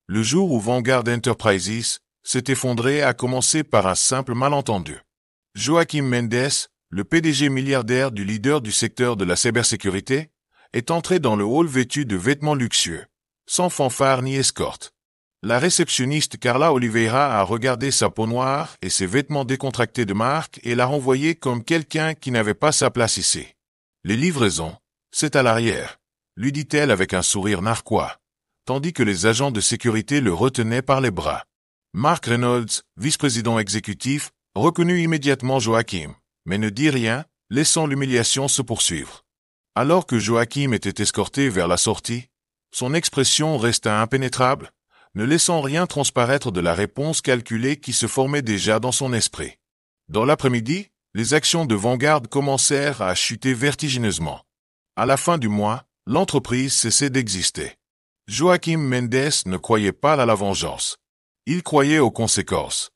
Le jour où Vanguard Enterprises s'est effondré a commencé par un simple malentendu. Joaquim Mendes, le PDG milliardaire du leader du secteur de la cybersécurité, est entré dans le hall vêtu de vêtements luxueux, sans fanfare ni escorte. La réceptionniste Carla Oliveira a regardé sa peau noire et ses vêtements décontractés de marque et l'a renvoyé comme quelqu'un qui n'avait pas sa place ici. Les livraisons, c'est à l'arrière, lui dit-elle avec un sourire narquois, tandis que les agents de sécurité le retenaient par les bras. Mark Reynolds, vice-président exécutif, reconnut immédiatement Joaquim, mais ne dit rien, laissant l'humiliation se poursuivre. Alors que Joaquim était escorté vers la sortie, son expression resta impénétrable, ne laissant rien transparaître de la réponse calculée qui se formait déjà dans son esprit. Dans l'après-midi, les actions de Vanguard commencèrent à chuter vertigineusement. À la fin du mois, l'entreprise cessait d'exister. Joaquim Mendes ne croyait pas à la vengeance. Il croyait aux conséquences.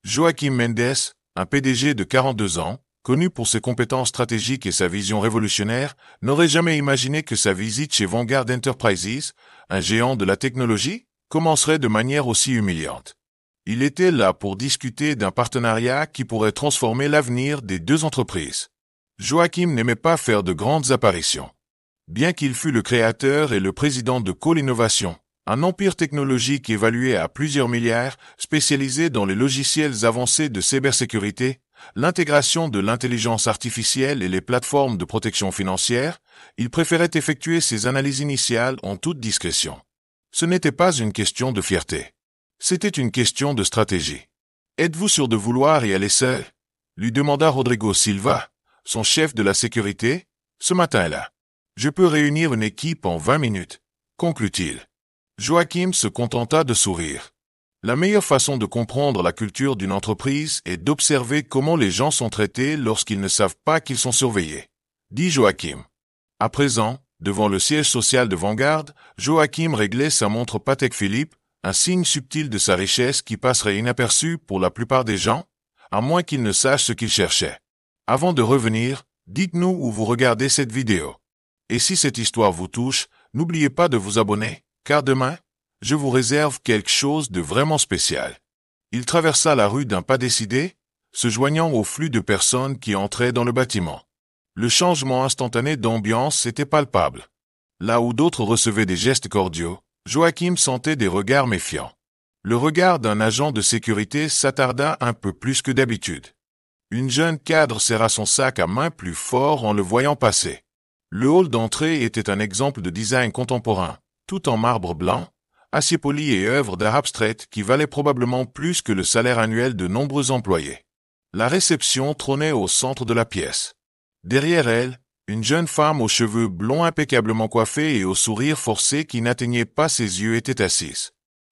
Joaquim Mendes, un PDG de 42 ans, connu pour ses compétences stratégiques et sa vision révolutionnaire, n'aurait jamais imaginé que sa visite chez Vanguard Enterprises, un géant de la technologie, commencerait de manière aussi humiliante. Il était là pour discuter d'un partenariat qui pourrait transformer l'avenir des deux entreprises. Joaquim n'aimait pas faire de grandes apparitions. Bien qu'il fût le créateur et le président de Call Innovation, un empire technologique évalué à plusieurs milliards, spécialisé dans les logiciels avancés de cybersécurité, l'intégration de l'intelligence artificielle et les plateformes de protection financière, il préférait effectuer ses analyses initiales en toute discrétion. Ce n'était pas une question de fierté. C'était une question de stratégie. « Êtes-vous sûr de vouloir y aller seul ?» lui demanda Rodrigo Silva, son chef de la sécurité, ce matin-là. « Je peux réunir une équipe en 20 minutes, » conclut-il. Joaquim se contenta de sourire. La meilleure façon de comprendre la culture d'une entreprise est d'observer comment les gens sont traités lorsqu'ils ne savent pas qu'ils sont surveillés, dit Joaquim. À présent, devant le siège social de Vanguard, Joaquim réglait sa montre Patek Philippe, un signe subtil de sa richesse qui passerait inaperçu pour la plupart des gens, à moins qu'ils ne sachent ce qu'ils cherchaient. Avant de revenir, dites-nous où vous regardez cette vidéo. Et si cette histoire vous touche, n'oubliez pas de vous abonner, car demain, je vous réserve quelque chose de vraiment spécial. Il traversa la rue d'un pas décidé, se joignant au flux de personnes qui entraient dans le bâtiment. Le changement instantané d'ambiance était palpable. Là où d'autres recevaient des gestes cordiaux, Joaquim sentait des regards méfiants. Le regard d'un agent de sécurité s'attarda un peu plus que d'habitude. Une jeune cadre serra son sac à main plus fort en le voyant passer. Le hall d'entrée était un exemple de design contemporain, tout en marbre blanc, acier poli et œuvres d'art abstraites qui valaient probablement plus que le salaire annuel de nombreux employés. La réception trônait au centre de la pièce. Derrière elle, une jeune femme aux cheveux blonds impeccablement coiffés et au sourire forcé qui n'atteignait pas ses yeux était assise.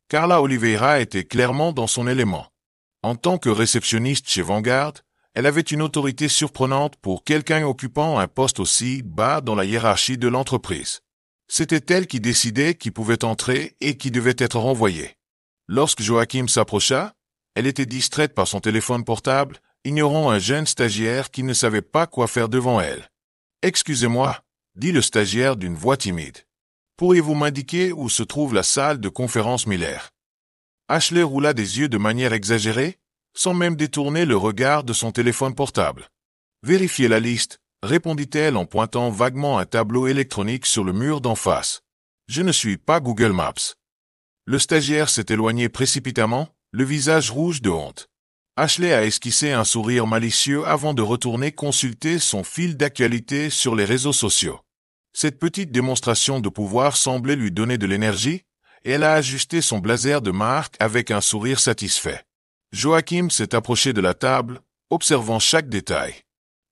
Carla Oliveira était clairement dans son élément. En tant que réceptionniste chez Vanguard, elle avait une autorité surprenante pour quelqu'un occupant un poste aussi bas dans la hiérarchie de l'entreprise. C'était elle qui décidait qui pouvait entrer et qui devait être renvoyé. Lorsque Joaquim s'approcha, elle était distraite par son téléphone portable, ignorant un jeune stagiaire qui ne savait pas quoi faire devant elle. « Excusez-moi, » dit le stagiaire d'une voix timide. « Pourriez-vous m'indiquer où se trouve la salle de conférence Miller ?» Ashley roula des yeux de manière exagérée, sans même détourner le regard de son téléphone portable. « Vérifiez la liste, » répondit-elle en pointant vaguement un tableau électronique sur le mur d'en face. « Je ne suis pas Google Maps. » Le stagiaire s'est éloigné précipitamment, le visage rouge de honte. Ashley a esquissé un sourire malicieux avant de retourner consulter son fil d'actualité sur les réseaux sociaux. Cette petite démonstration de pouvoir semblait lui donner de l'énergie, et elle a ajusté son blazer de marque avec un sourire satisfait. Joaquim s'est approché de la table, observant chaque détail.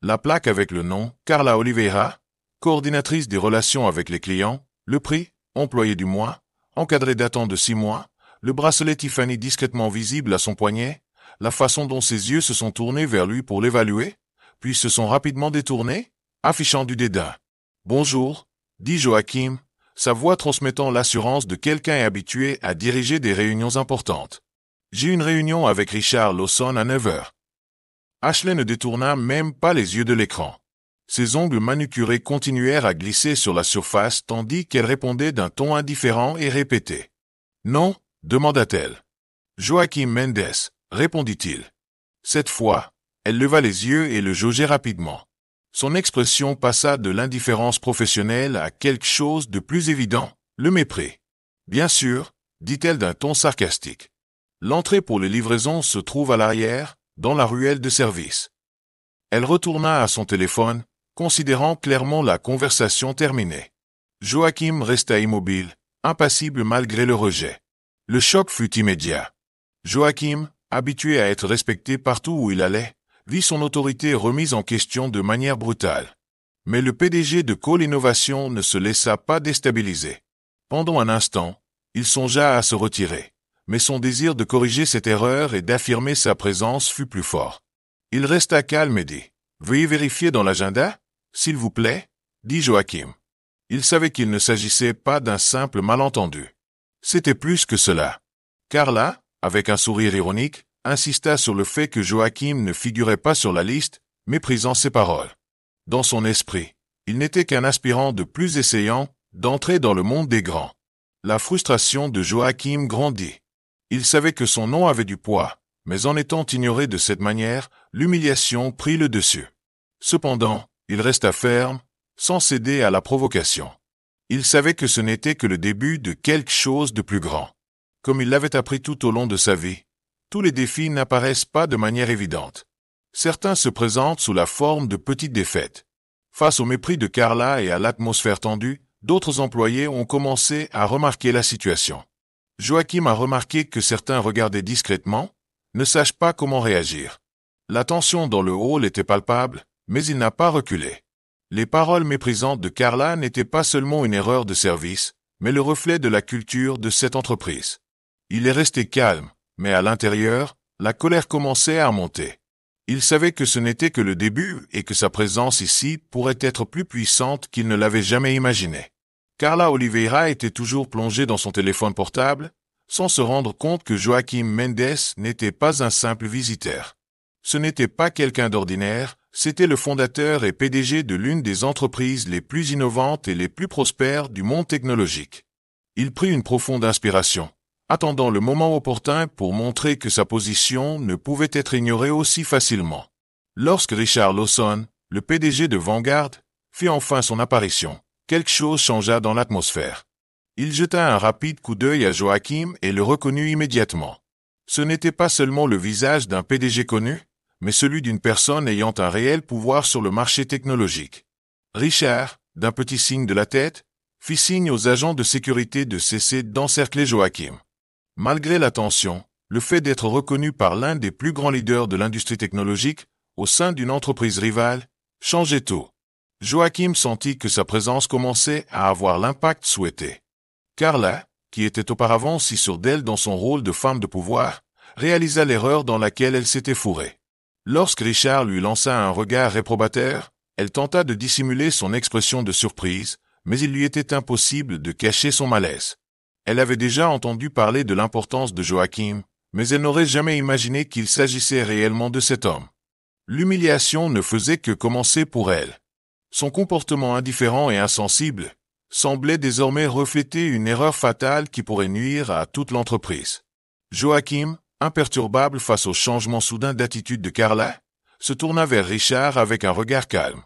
La plaque avec le nom, Carla Oliveira, coordinatrice des relations avec les clients, le prix, employé du mois, encadré datant de 6 mois, le bracelet Tiffany discrètement visible à son poignet, la façon dont ses yeux se sont tournés vers lui pour l'évaluer, puis se sont rapidement détournés, affichant du dédain. « Bonjour », dit Joaquim, sa voix transmettant l'assurance de quelqu'un habitué à diriger des réunions importantes. « J'ai une réunion avec Richard Lawson à 9 heures. » Ashley ne détourna même pas les yeux de l'écran. Ses ongles manucurés continuèrent à glisser sur la surface tandis qu'elle répondait d'un ton indifférent et répété. « Non, demanda-t-elle. Joaquim Mendes, répondit-il. Cette fois, elle leva les yeux et le jaugeait rapidement. Son expression passa de l'indifférence professionnelle à quelque chose de plus évident, le mépris. Bien sûr, dit-elle d'un ton sarcastique. L'entrée pour les livraisons se trouve à l'arrière, dans la ruelle de service. Elle retourna à son téléphone, considérant clairement la conversation terminée. Joaquim resta immobile, impassible malgré le rejet. Le choc fut immédiat. Joaquim, habitué à être respecté partout où il allait, vit son autorité remise en question de manière brutale. Mais le PDG de Call Innovation ne se laissa pas déstabiliser. Pendant un instant, il songea à se retirer, mais son désir de corriger cette erreur et d'affirmer sa présence fut plus fort. Il resta calme et dit « Veuillez vérifier dans l'agenda, s'il vous plaît », dit Joaquim. Il savait qu'il ne s'agissait pas d'un simple malentendu. C'était plus que cela. Carla, avec un sourire ironique, insista sur le fait que Joaquim ne figurait pas sur la liste, méprisant ses paroles. Dans son esprit, il n'était qu'un aspirant de plus essayant d'entrer dans le monde des grands. La frustration de Joaquim grandit. Il savait que son nom avait du poids, mais en étant ignoré de cette manière, l'humiliation prit le dessus. Cependant, il resta ferme, sans céder à la provocation. Il savait que ce n'était que le début de quelque chose de plus grand. Comme il l'avait appris tout au long de sa vie, tous les défis n'apparaissent pas de manière évidente. Certains se présentent sous la forme de petites défaites. Face au mépris de Carla et à l'atmosphère tendue, d'autres employés ont commencé à remarquer la situation. Joaquim a remarqué que certains regardaient discrètement, ne sachent pas comment réagir. La tension dans le hall était palpable, mais il n'a pas reculé. Les paroles méprisantes de Carla n'étaient pas seulement une erreur de service, mais le reflet de la culture de cette entreprise. Il est resté calme, mais à l'intérieur, la colère commençait à monter. Il savait que ce n'était que le début et que sa présence ici pourrait être plus puissante qu'il ne l'avait jamais imaginé. Carla Oliveira était toujours plongée dans son téléphone portable, sans se rendre compte que Joaquim Mendes n'était pas un simple visiteur. Ce n'était pas quelqu'un d'ordinaire, c'était le fondateur et PDG de l'une des entreprises les plus innovantes et les plus prospères du monde technologique. Il prit une profonde inspiration, attendant le moment opportun pour montrer que sa position ne pouvait être ignorée aussi facilement. Lorsque Richard Lawson, le PDG de Vanguard, fit enfin son apparition, quelque chose changea dans l'atmosphère. Il jeta un rapide coup d'œil à Joaquim et le reconnut immédiatement. Ce n'était pas seulement le visage d'un PDG connu, mais celui d'une personne ayant un réel pouvoir sur le marché technologique. Richard, d'un petit signe de la tête, fit signe aux agents de sécurité de cesser d'encercler Joaquim. Malgré la tension, le fait d'être reconnu par l'un des plus grands leaders de l'industrie technologique, au sein d'une entreprise rivale, changeait tout. Joaquim sentit que sa présence commençait à avoir l'impact souhaité. Carla, qui était auparavant si sûre d'elle dans son rôle de femme de pouvoir, réalisa l'erreur dans laquelle elle s'était fourrée. Lorsque Richard lui lança un regard réprobateur, elle tenta de dissimuler son expression de surprise, mais il lui était impossible de cacher son malaise. Elle avait déjà entendu parler de l'importance de Joaquim, mais elle n'aurait jamais imaginé qu'il s'agissait réellement de cet homme. L'humiliation ne faisait que commencer pour elle. Son comportement indifférent et insensible semblait désormais refléter une erreur fatale qui pourrait nuire à toute l'entreprise. Joaquim, imperturbable face au changement soudain d'attitude de Carla, se tourna vers Richard avec un regard calme.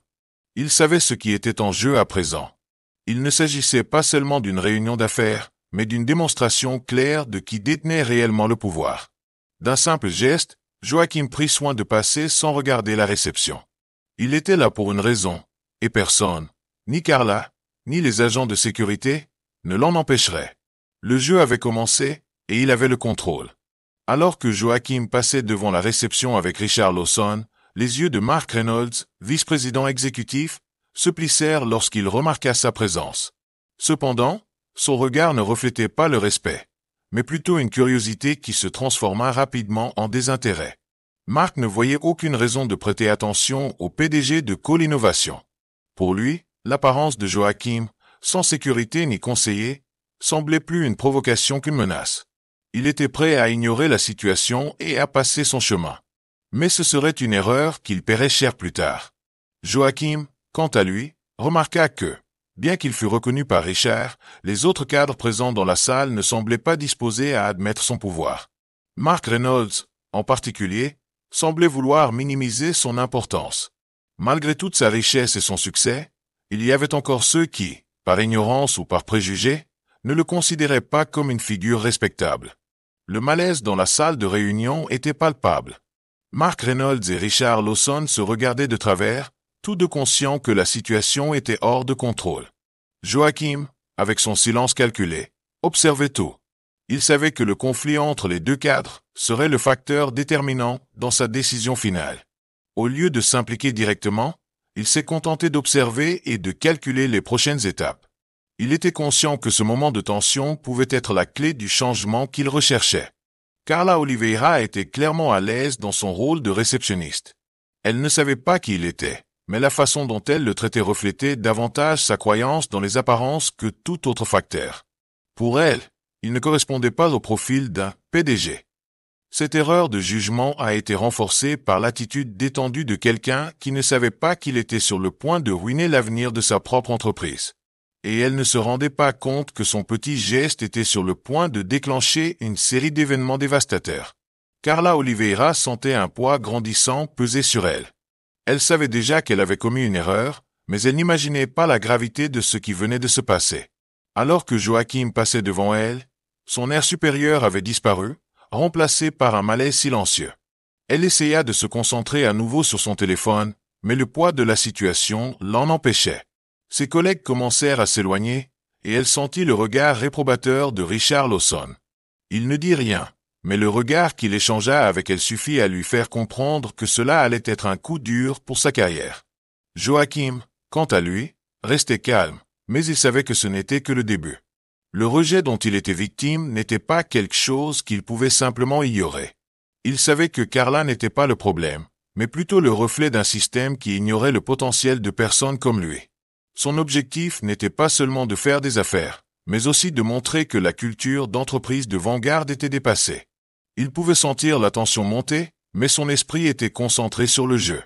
Il savait ce qui était en jeu à présent. Il ne s'agissait pas seulement d'une réunion d'affaires, mais d'une démonstration claire de qui détenait réellement le pouvoir. D'un simple geste, Joaquim prit soin de passer sans regarder la réception. Il était là pour une raison, et personne, ni Carla, ni les agents de sécurité, ne l'en empêcherait. Le jeu avait commencé, et il avait le contrôle. Alors que Joaquim passait devant la réception avec Richard Lawson, les yeux de Mark Reynolds, vice-président exécutif, se plissèrent lorsqu'il remarqua sa présence. Cependant, son regard ne reflétait pas le respect, mais plutôt une curiosité qui se transforma rapidement en désintérêt. Mark ne voyait aucune raison de prêter attention au PDG de Call Innovation. Pour lui, l'apparence de Joaquim, sans sécurité ni conseiller, semblait plus une provocation qu'une menace. Il était prêt à ignorer la situation et à passer son chemin. Mais ce serait une erreur qu'il paierait cher plus tard. Joaquim, quant à lui, remarqua que, Bien qu'il fût reconnu par Richard, les autres cadres présents dans la salle ne semblaient pas disposés à admettre son pouvoir. Mark Reynolds, en particulier, semblait vouloir minimiser son importance. Malgré toute sa richesse et son succès, il y avait encore ceux qui, par ignorance ou par préjugé, ne le considéraient pas comme une figure respectable. Le malaise dans la salle de réunion était palpable. Mark Reynolds et Richard Lawson se regardaient de travers, tous deux conscients que la situation était hors de contrôle. Joachim, avec son silence calculé, observait tout. Il savait que le conflit entre les deux cadres serait le facteur déterminant dans sa décision finale. Au lieu de s'impliquer directement, il s'est contenté d'observer et de calculer les prochaines étapes. Il était conscient que ce moment de tension pouvait être la clé du changement qu'il recherchait. Carla Oliveira était clairement à l'aise dans son rôle de réceptionniste. Elle ne savait pas qui il était, mais la façon dont elle le traitait reflétait davantage sa croyance dans les apparences que tout autre facteur. Pour elle, il ne correspondait pas au profil d'un PDG. Cette erreur de jugement a été renforcée par l'attitude détendue de quelqu'un qui ne savait pas qu'il était sur le point de ruiner l'avenir de sa propre entreprise. Et elle ne se rendait pas compte que son petit geste était sur le point de déclencher une série d'événements dévastateurs. Carla Oliveira sentait un poids grandissant peser sur elle. Elle savait déjà qu'elle avait commis une erreur, mais elle n'imaginait pas la gravité de ce qui venait de se passer. Alors que Joachim passait devant elle, son air supérieur avait disparu, remplacé par un malaise silencieux. Elle essaya de se concentrer à nouveau sur son téléphone, mais le poids de la situation l'en empêchait. Ses collègues commencèrent à s'éloigner, et elle sentit le regard réprobateur de Richard Lawson. Il ne dit rien, mais le regard qu'il échangea avec elle suffit à lui faire comprendre que cela allait être un coup dur pour sa carrière. Joachim, quant à lui, restait calme, mais il savait que ce n'était que le début. Le rejet dont il était victime n'était pas quelque chose qu'il pouvait simplement ignorer. Il savait que Carla n'était pas le problème, mais plutôt le reflet d'un système qui ignorait le potentiel de personnes comme lui. Son objectif n'était pas seulement de faire des affaires, mais aussi de montrer que la culture d'entreprise de Vanguard était dépassée. Il pouvait sentir la tension monter, mais son esprit était concentré sur le jeu.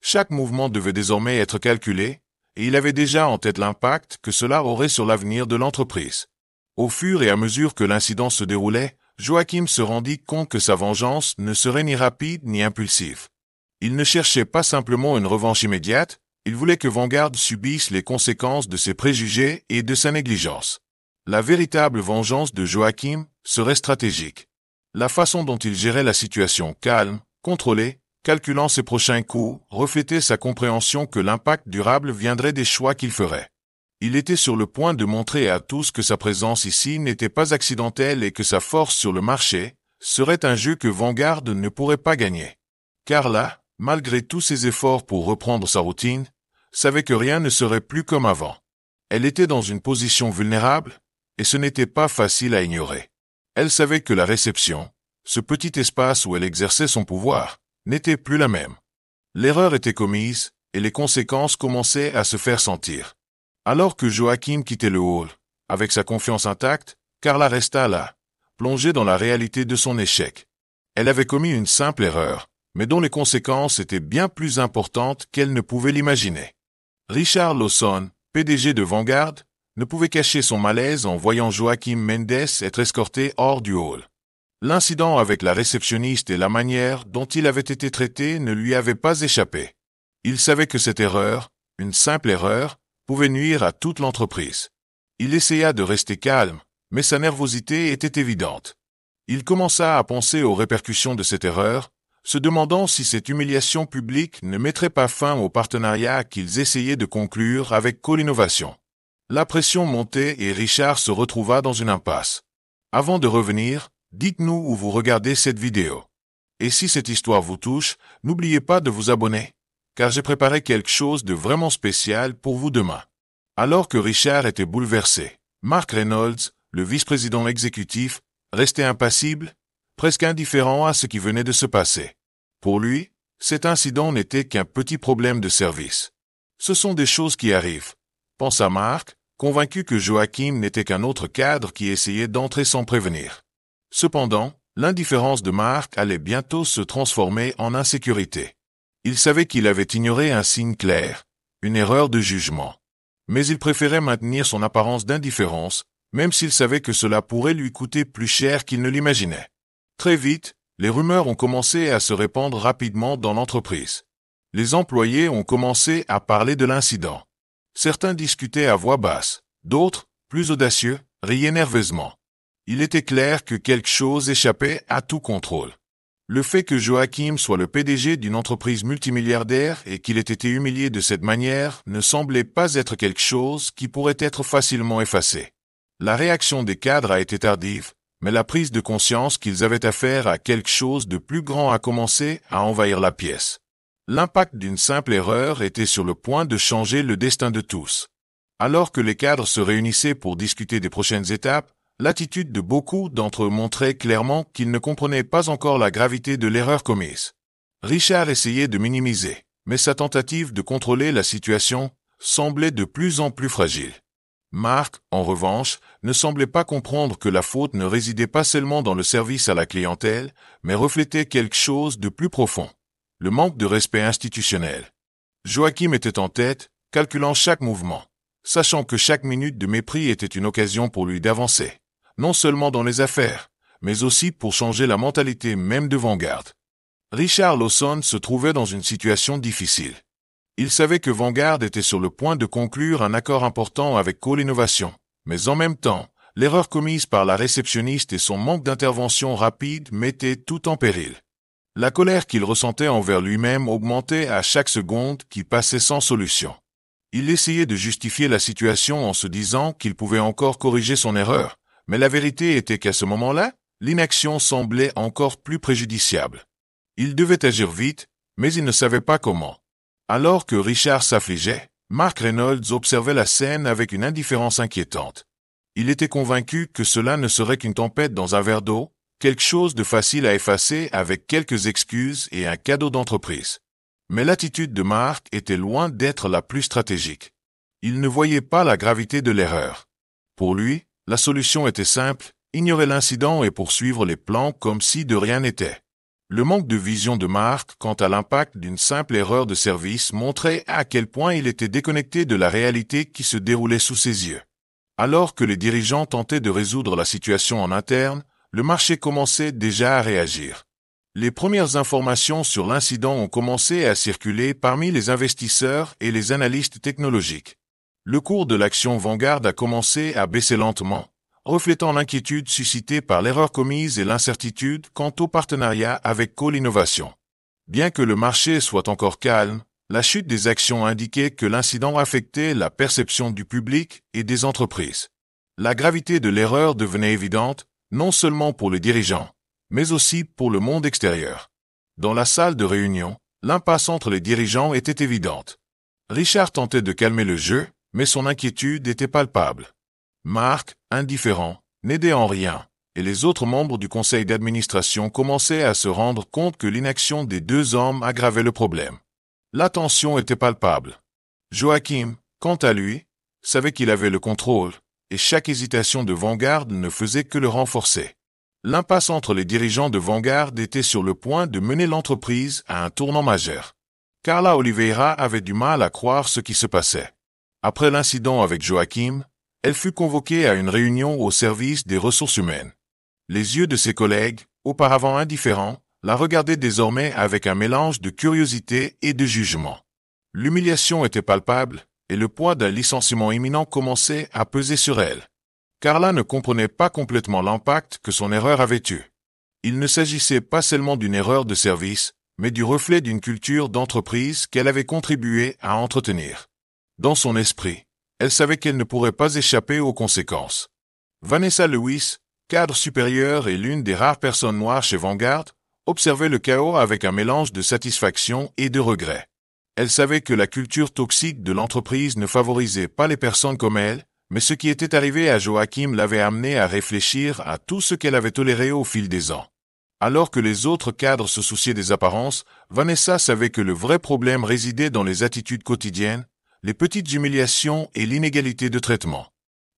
Chaque mouvement devait désormais être calculé, et il avait déjà en tête l'impact que cela aurait sur l'avenir de l'entreprise. Au fur et à mesure que l'incident se déroulait, Joachim se rendit compte que sa vengeance ne serait ni rapide ni impulsive. Il ne cherchait pas simplement une revanche immédiate, il voulait que Vanguard subisse les conséquences de ses préjugés et de sa négligence. La véritable vengeance de Joachim serait stratégique. La façon dont il gérait la situation calme, contrôlée, calculant ses prochains coups, reflétait sa compréhension que l'impact durable viendrait des choix qu'il ferait. Il était sur le point de montrer à tous que sa présence ici n'était pas accidentelle et que sa force sur le marché serait un jeu que Vanguard ne pourrait pas gagner. Carla, malgré tous ses efforts pour reprendre sa routine, savait que rien ne serait plus comme avant. Elle était dans une position vulnérable, et ce n'était pas facile à ignorer. Elle savait que la réception, ce petit espace où elle exerçait son pouvoir, n'était plus la même. L'erreur était commise, et les conséquences commençaient à se faire sentir. Alors que Joachim quittait le hall, avec sa confiance intacte, Carla resta là, plongée dans la réalité de son échec. Elle avait commis une simple erreur, mais dont les conséquences étaient bien plus importantes qu'elle ne pouvait l'imaginer. Richard Lawson, PDG de Vanguard, ne pouvait cacher son malaise en voyant Joachim Mendes être escorté hors du hall. L'incident avec la réceptionniste et la manière dont il avait été traité ne lui avaient pas échappé. Il savait que cette erreur, une simple erreur, pouvait nuire à toute l'entreprise. Il essaya de rester calme, mais sa nervosité était évidente. Il commença à penser aux répercussions de cette erreur, se demandant si cette humiliation publique ne mettrait pas fin au partenariat qu'ils essayaient de conclure avec Colinnovation. La pression montait et Richard se retrouva dans une impasse. Avant de revenir, dites-nous où vous regardez cette vidéo. Et si cette histoire vous touche, n'oubliez pas de vous abonner, car j'ai préparé quelque chose de vraiment spécial pour vous demain. Alors que Richard était bouleversé, Mark Reynolds, le vice-président exécutif, restait impassible, presque indifférent à ce qui venait de se passer. Pour lui, cet incident n'était qu'un petit problème de service. Ce sont des choses qui arrivent, pensa Mark, convaincu que Joachim n'était qu'un autre cadre qui essayait d'entrer sans prévenir. Cependant, l'indifférence de Mark allait bientôt se transformer en insécurité. Il savait qu'il avait ignoré un signe clair, une erreur de jugement. Mais il préférait maintenir son apparence d'indifférence, même s'il savait que cela pourrait lui coûter plus cher qu'il ne l'imaginait. Très vite, les rumeurs ont commencé à se répandre rapidement dans l'entreprise. Les employés ont commencé à parler de l'incident. Certains discutaient à voix basse, d'autres, plus audacieux, riaient nerveusement. Il était clair que quelque chose échappait à tout contrôle. Le fait que Joachim soit le PDG d'une entreprise multimilliardaire et qu'il ait été humilié de cette manière ne semblait pas être quelque chose qui pourrait être facilement effacé. La réaction des cadres a été tardive, mais la prise de conscience qu'ils avaient affaire à quelque chose de plus grand a commencé à envahir la pièce. L'impact d'une simple erreur était sur le point de changer le destin de tous. Alors que les cadres se réunissaient pour discuter des prochaines étapes, l'attitude de beaucoup d'entre eux montrait clairement qu'ils ne comprenaient pas encore la gravité de l'erreur commise. Richard essayait de minimiser, mais sa tentative de contrôler la situation semblait de plus en plus fragile. Mark, en revanche, ne semblait pas comprendre que la faute ne résidait pas seulement dans le service à la clientèle, mais reflétait quelque chose de plus profond. Le manque de respect institutionnel. Joachim était en tête, calculant chaque mouvement, sachant que chaque minute de mépris était une occasion pour lui d'avancer, non seulement dans les affaires, mais aussi pour changer la mentalité même de Vanguard. Richard Lawson se trouvait dans une situation difficile. Il savait que Vanguard était sur le point de conclure un accord important avec Call Innovation, mais en même temps, l'erreur commise par la réceptionniste et son manque d'intervention rapide mettaient tout en péril. La colère qu'il ressentait envers lui-même augmentait à chaque seconde qu'il passait sans solution. Il essayait de justifier la situation en se disant qu'il pouvait encore corriger son erreur, mais la vérité était qu'à ce moment-là, l'inaction semblait encore plus préjudiciable. Il devait agir vite, mais il ne savait pas comment. Alors que Richard s'affligeait, Mark Reynolds observait la scène avec une indifférence inquiétante. Il était convaincu que cela ne serait qu'une tempête dans un verre d'eau, quelque chose de facile à effacer avec quelques excuses et un cadeau d'entreprise. Mais l'attitude de Mark était loin d'être la plus stratégique. Il ne voyait pas la gravité de l'erreur. Pour lui, la solution était simple, ignorer l'incident et poursuivre les plans comme si de rien n'était. Le manque de vision de Mark quant à l'impact d'une simple erreur de service montrait à quel point il était déconnecté de la réalité qui se déroulait sous ses yeux. Alors que les dirigeants tentaient de résoudre la situation en interne, le marché commençait déjà à réagir. Les premières informations sur l'incident ont commencé à circuler parmi les investisseurs et les analystes technologiques. Le cours de l'action Vanguard a commencé à baisser lentement, reflétant l'inquiétude suscitée par l'erreur commise et l'incertitude quant au partenariat avec Call Innovation. Bien que le marché soit encore calme, la chute des actions indiquait que l'incident affectait la perception du public et des entreprises. La gravité de l'erreur devenait évidente, non seulement pour les dirigeants, mais aussi pour le monde extérieur. Dans la salle de réunion, l'impasse entre les dirigeants était évidente. Richard tentait de calmer le jeu, mais son inquiétude était palpable. Mark, indifférent, n'aidait en rien, et les autres membres du conseil d'administration commençaient à se rendre compte que l'inaction des deux hommes aggravait le problème. La tension était palpable. Joachim, quant à lui, savait qu'il avait le contrôle, et chaque hésitation de Vanguard ne faisait que le renforcer. L'impasse entre les dirigeants de Vanguard était sur le point de mener l'entreprise à un tournant majeur. Carla Oliveira avait du mal à croire ce qui se passait. Après l'incident avec Joachim, elle fut convoquée à une réunion au service des ressources humaines. Les yeux de ses collègues, auparavant indifférents, la regardaient désormais avec un mélange de curiosité et de jugement. L'humiliation était palpable, et le poids d'un licenciement imminent commençait à peser sur elle. Carla ne comprenait pas complètement l'impact que son erreur avait eu. Il ne s'agissait pas seulement d'une erreur de service, mais du reflet d'une culture d'entreprise qu'elle avait contribué à entretenir. Dans son esprit, elle savait qu'elle ne pourrait pas échapper aux conséquences. Vanessa Lewis, cadre supérieur et l'une des rares personnes noires chez Vanguard, observait le chaos avec un mélange de satisfaction et de regret. Elle savait que la culture toxique de l'entreprise ne favorisait pas les personnes comme elle, mais ce qui était arrivé à Joachim l'avait amené à réfléchir à tout ce qu'elle avait toléré au fil des ans. Alors que les autres cadres se souciaient des apparences, Vanessa savait que le vrai problème résidait dans les attitudes quotidiennes, les petites humiliations et l'inégalité de traitement.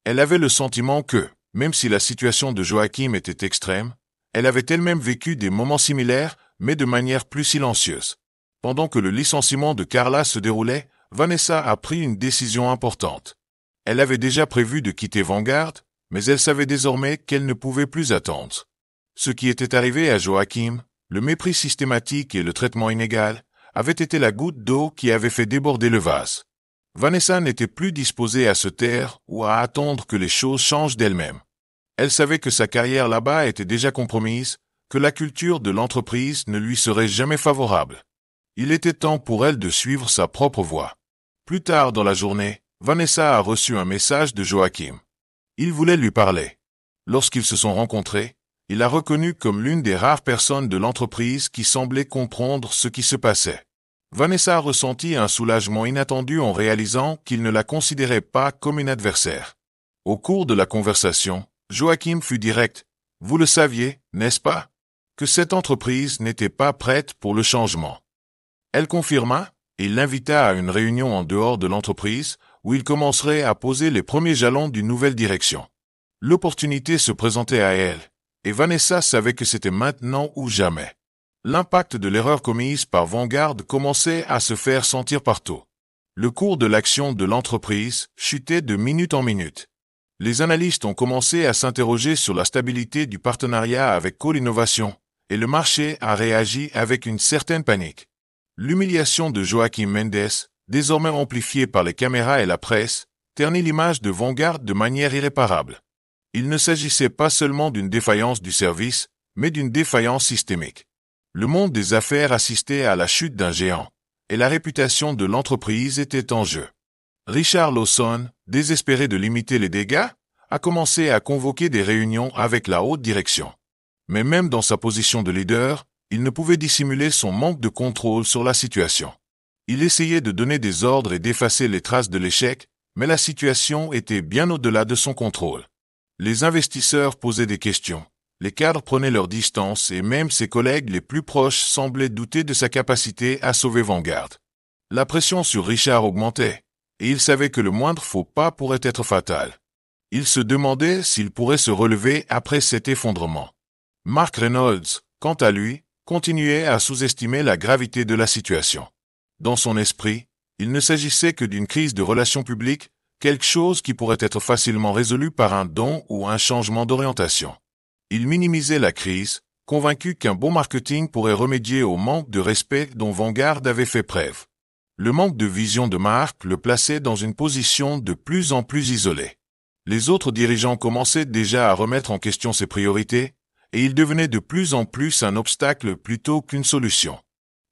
Elle avait le sentiment que, même si la situation de Joachim était extrême, elle avait elle-même vécu des moments similaires, mais de manière plus silencieuse. Pendant que le licenciement de Carla se déroulait, Vanessa a pris une décision importante. Elle avait déjà prévu de quitter Vanguard, mais elle savait désormais qu'elle ne pouvait plus attendre. Ce qui était arrivé à Joachim, le mépris systématique et le traitement inégal, avait été la goutte d'eau qui avait fait déborder le vase. Vanessa n'était plus disposée à se taire ou à attendre que les choses changent d'elles-mêmes. Elle savait que sa carrière là-bas était déjà compromise, que la culture de l'entreprise ne lui serait jamais favorable. Il était temps pour elle de suivre sa propre voie. Plus tard dans la journée, Vanessa a reçu un message de Joachim. Il voulait lui parler. Lorsqu'ils se sont rencontrés, il l'a reconnue comme l'une des rares personnes de l'entreprise qui semblait comprendre ce qui se passait. Vanessa a ressenti un soulagement inattendu en réalisant qu'il ne la considérait pas comme une adversaire. Au cours de la conversation, Joachim fut direct. « Vous le saviez, n'est-ce pas? Que cette entreprise n'était pas prête pour le changement. » Elle confirma, et il l'invita à une réunion en dehors de l'entreprise, où il commencerait à poser les premiers jalons d'une nouvelle direction. L'opportunité se présentait à elle, et Vanessa savait que c'était maintenant ou jamais. L'impact de l'erreur commise par Vanguard commençait à se faire sentir partout. Le cours de l'action de l'entreprise chutait de minute en minute. Les analystes ont commencé à s'interroger sur la stabilité du partenariat avec Call Innovation, et le marché a réagi avec une certaine panique. L'humiliation de Joachim Mendes, désormais amplifiée par les caméras et la presse, ternit l'image de Vanguard de manière irréparable. Il ne s'agissait pas seulement d'une défaillance du service, mais d'une défaillance systémique. Le monde des affaires assistait à la chute d'un géant, et la réputation de l'entreprise était en jeu. Richard Lawson, désespéré de limiter les dégâts, a commencé à convoquer des réunions avec la haute direction. Mais même dans sa position de leader, il ne pouvait dissimuler son manque de contrôle sur la situation. Il essayait de donner des ordres et d'effacer les traces de l'échec, mais la situation était bien au-delà de son contrôle. Les investisseurs posaient des questions, les cadres prenaient leur distance et même ses collègues les plus proches semblaient douter de sa capacité à sauver Vanguard. La pression sur Richard augmentait, et il savait que le moindre faux pas pourrait être fatal. Il se demandait s'il pourrait se relever après cet effondrement. Mark Reynolds, quant à lui, continuait à sous-estimer la gravité de la situation. Dans son esprit, il ne s'agissait que d'une crise de relations publiques, quelque chose qui pourrait être facilement résolu par un don ou un changement d'orientation. Il minimisait la crise, convaincu qu'un bon marketing pourrait remédier au manque de respect dont Vanguard avait fait preuve. Le manque de vision de marque le plaçait dans une position de plus en plus isolée. Les autres dirigeants commençaient déjà à remettre en question ses priorités, et il devenait de plus en plus un obstacle plutôt qu'une solution.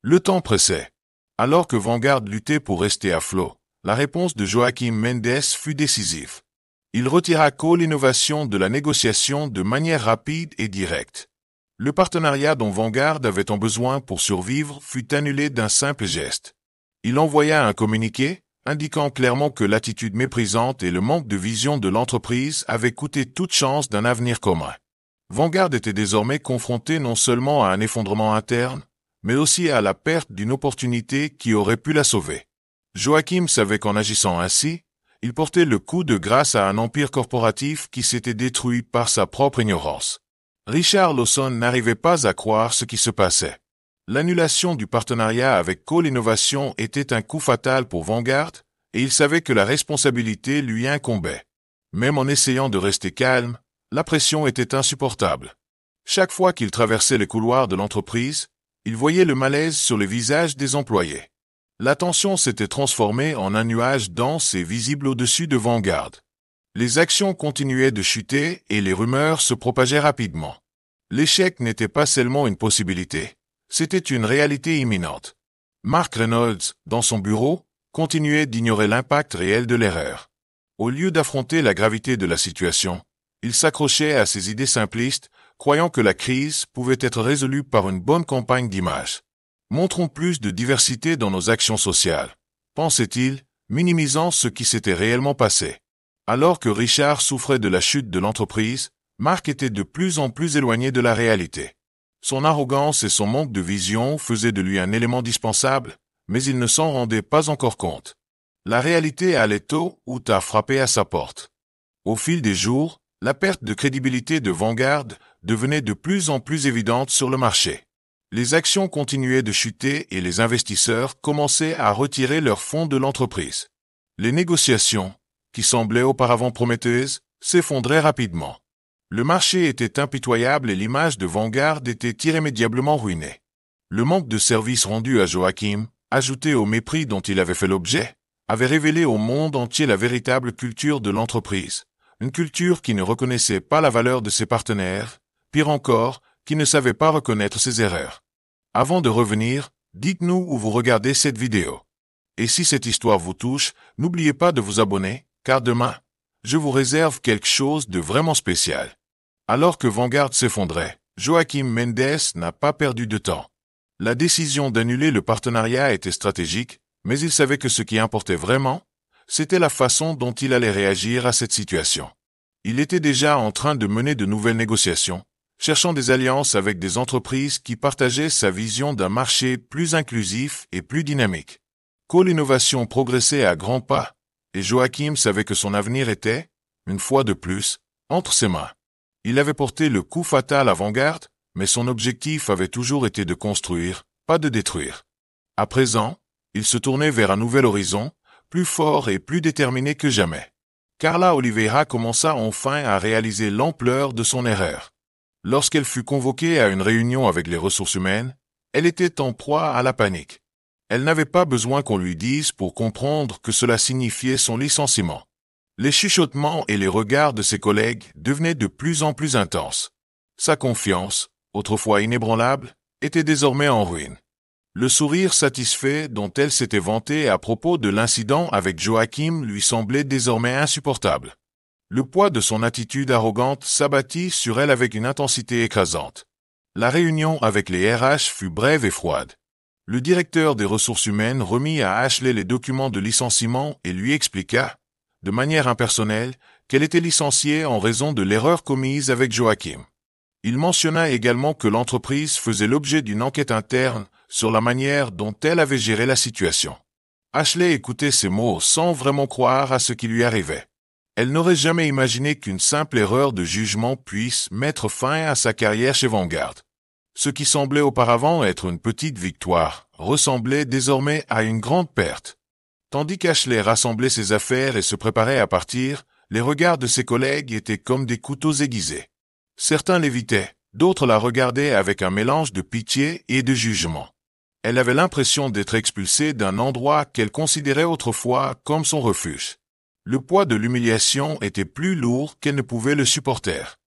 Le temps pressait. Alors que Vanguard luttait pour rester à flot, la réponse de Joachim Mendes fut décisive. Il retira Call Innovation de la négociation de manière rapide et directe. Le partenariat dont Vanguard avait tant besoin pour survivre fut annulé d'un simple geste. Il envoya un communiqué, indiquant clairement que l'attitude méprisante et le manque de vision de l'entreprise avaient coûté toute chance d'un avenir commun. Vanguard était désormais confronté non seulement à un effondrement interne, mais aussi à la perte d'une opportunité qui aurait pu la sauver. Joachim savait qu'en agissant ainsi, il portait le coup de grâce à un empire corporatif qui s'était détruit par sa propre ignorance. Richard Lawson n'arrivait pas à croire ce qui se passait. L'annulation du partenariat avec Call Innovation était un coup fatal pour Vanguard, et il savait que la responsabilité lui incombait. Même en essayant de rester calme, la pression était insupportable. Chaque fois qu'il traversait les couloirs de l'entreprise, il voyait le malaise sur les visages des employés. La tension s'était transformée en un nuage dense et visible au-dessus de Vanguard. Les actions continuaient de chuter et les rumeurs se propageaient rapidement. L'échec n'était pas seulement une possibilité, c'était une réalité imminente. Mark Reynolds, dans son bureau, continuait d'ignorer l'impact réel de l'erreur. Au lieu d'affronter la gravité de la situation, il s'accrochait à ses idées simplistes, croyant que la crise pouvait être résolue par une bonne campagne d'image. Montrons plus de diversité dans nos actions sociales, pensait-il, minimisant ce qui s'était réellement passé. Alors que Richard souffrait de la chute de l'entreprise, Mark était de plus en plus éloigné de la réalité. Son arrogance et son manque de vision faisaient de lui un élément dispensable, mais il ne s'en rendait pas encore compte. La réalité allait tôt ou tard frapper à sa porte. Au fil des jours, la perte de crédibilité de Vanguard devenait de plus en plus évidente sur le marché. Les actions continuaient de chuter et les investisseurs commençaient à retirer leurs fonds de l'entreprise. Les négociations, qui semblaient auparavant prometteuses, s'effondraient rapidement. Le marché était impitoyable et l'image de Vanguard était irrémédiablement ruinée. Le manque de service rendu à Joachim, ajouté au mépris dont il avait fait l'objet, avait révélé au monde entier la véritable culture de l'entreprise. Une culture qui ne reconnaissait pas la valeur de ses partenaires, pire encore, qui ne savait pas reconnaître ses erreurs. Avant de revenir, dites-nous où vous regardez cette vidéo. Et si cette histoire vous touche, n'oubliez pas de vous abonner, car demain, je vous réserve quelque chose de vraiment spécial. Alors que Vanguard s'effondrait, Joachim Mendes n'a pas perdu de temps. La décision d'annuler le partenariat était stratégique, mais il savait que ce qui importait vraiment, c'était la façon dont il allait réagir à cette situation. Il était déjà en train de mener de nouvelles négociations, cherchant des alliances avec des entreprises qui partageaient sa vision d'un marché plus inclusif et plus dynamique. Call Innovation progressait à grands pas, et Joachim savait que son avenir était, une fois de plus, entre ses mains. Il avait porté le coup fatal à Vanguard, mais son objectif avait toujours été de construire, pas de détruire. À présent, il se tournait vers un nouvel horizon, plus fort et plus déterminé que jamais. Carla Oliveira commença enfin à réaliser l'ampleur de son erreur. Lorsqu'elle fut convoquée à une réunion avec les ressources humaines, elle était en proie à la panique. Elle n'avait pas besoin qu'on lui dise pour comprendre que cela signifiait son licenciement. Les chuchotements et les regards de ses collègues devenaient de plus en plus intenses. Sa confiance, autrefois inébranlable, était désormais en ruine. Le sourire satisfait dont elle s'était vantée à propos de l'incident avec Joachim lui semblait désormais insupportable. Le poids de son attitude arrogante s'abattit sur elle avec une intensité écrasante. La réunion avec les RH fut brève et froide. Le directeur des ressources humaines remit à Ashley les documents de licenciement et lui expliqua, de manière impersonnelle, qu'elle était licenciée en raison de l'erreur commise avec Joachim. Il mentionna également que l'entreprise faisait l'objet d'une enquête interne sur la manière dont elle avait géré la situation. Ashley écoutait ces mots sans vraiment croire à ce qui lui arrivait. Elle n'aurait jamais imaginé qu'une simple erreur de jugement puisse mettre fin à sa carrière chez Vanguard. Ce qui semblait auparavant être une petite victoire ressemblait désormais à une grande perte. Tandis qu'Ashley rassemblait ses affaires et se préparait à partir, les regards de ses collègues étaient comme des couteaux aiguisés. Certains l'évitaient, d'autres la regardaient avec un mélange de pitié et de jugement. Elle avait l'impression d'être expulsée d'un endroit qu'elle considérait autrefois comme son refuge. Le poids de l'humiliation était plus lourd qu'elle ne pouvait le supporter.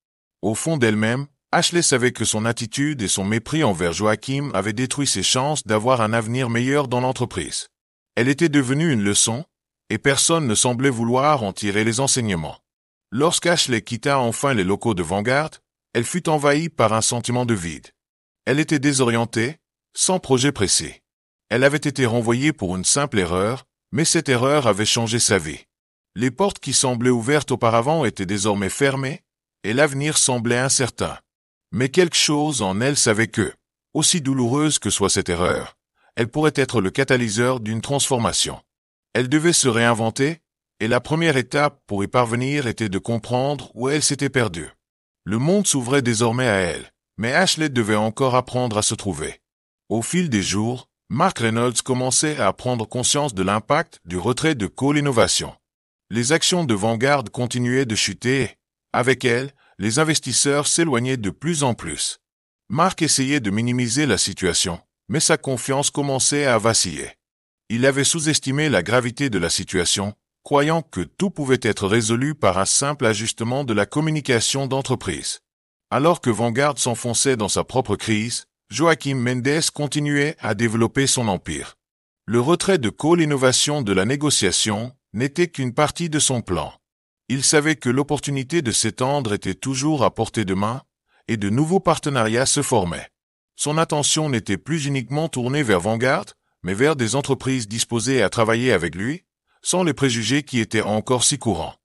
Au fond d'elle-même, Ashley savait que son attitude et son mépris envers Joachim avaient détruit ses chances d'avoir un avenir meilleur dans l'entreprise. Elle était devenue une leçon, et personne ne semblait vouloir en tirer les enseignements. Lorsqu'Ashley quitta enfin les locaux de Vanguard, elle fut envahie par un sentiment de vide. Elle était désorientée, sans projet précis. Elle avait été renvoyée pour une simple erreur, mais cette erreur avait changé sa vie. Les portes qui semblaient ouvertes auparavant étaient désormais fermées, et l'avenir semblait incertain. Mais quelque chose en elle savait que, aussi douloureuse que soit cette erreur, elle pourrait être le catalyseur d'une transformation. Elle devait se réinventer, et la première étape pour y parvenir était de comprendre où elle s'était perdue. Le monde s'ouvrait désormais à elle, mais Ashley devait encore apprendre à se trouver. Au fil des jours, Mark Reynolds commençait à prendre conscience de l'impact du retrait de Call Innovation. Les actions de Vanguard continuaient de chuter et, avec elles, les investisseurs s'éloignaient de plus en plus. Mark essayait de minimiser la situation, mais sa confiance commençait à vaciller. Il avait sous-estimé la gravité de la situation, croyant que tout pouvait être résolu par un simple ajustement de la communication d'entreprise. Alors que Vanguard s'enfonçait dans sa propre crise, Joachim Mendes continuait à développer son empire. Le retrait de Call Innovation de la négociation n'était qu'une partie de son plan. Il savait que l'opportunité de s'étendre était toujours à portée de main, et de nouveaux partenariats se formaient. Son attention n'était plus uniquement tournée vers Vanguard, mais vers des entreprises disposées à travailler avec lui, sans les préjugés qui étaient encore si courants.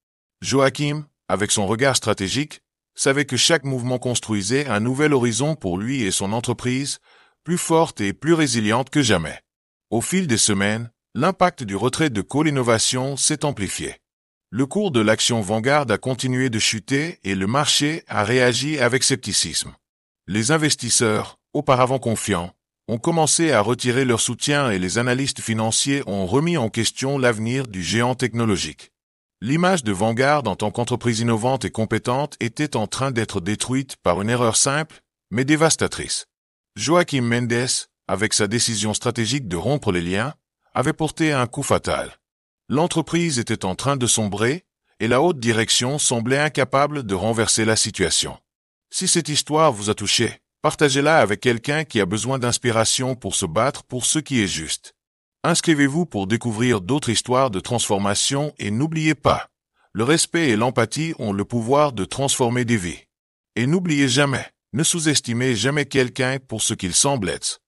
Joachim, avec son regard stratégique, savait que chaque mouvement construisait un nouvel horizon pour lui et son entreprise, plus forte et plus résiliente que jamais. Au fil des semaines, l'impact du retrait de Call Innovation s'est amplifié. Le cours de l'action Vanguard a continué de chuter et le marché a réagi avec scepticisme. Les investisseurs, auparavant confiants, ont commencé à retirer leur soutien et les analystes financiers ont remis en question l'avenir du géant technologique. L'image de Vanguard en tant qu'entreprise innovante et compétente était en train d'être détruite par une erreur simple, mais dévastatrice. Joaquim Mendes, avec sa décision stratégique de rompre les liens, avait porté un coup fatal. L'entreprise était en train de sombrer, et la haute direction semblait incapable de renverser la situation. Si cette histoire vous a touché, partagez-la avec quelqu'un qui a besoin d'inspiration pour se battre pour ce qui est juste. Inscrivez-vous pour découvrir d'autres histoires de transformation et n'oubliez pas, le respect et l'empathie ont le pouvoir de transformer des vies. Et n'oubliez jamais, ne sous-estimez jamais quelqu'un pour ce qu'il semble être.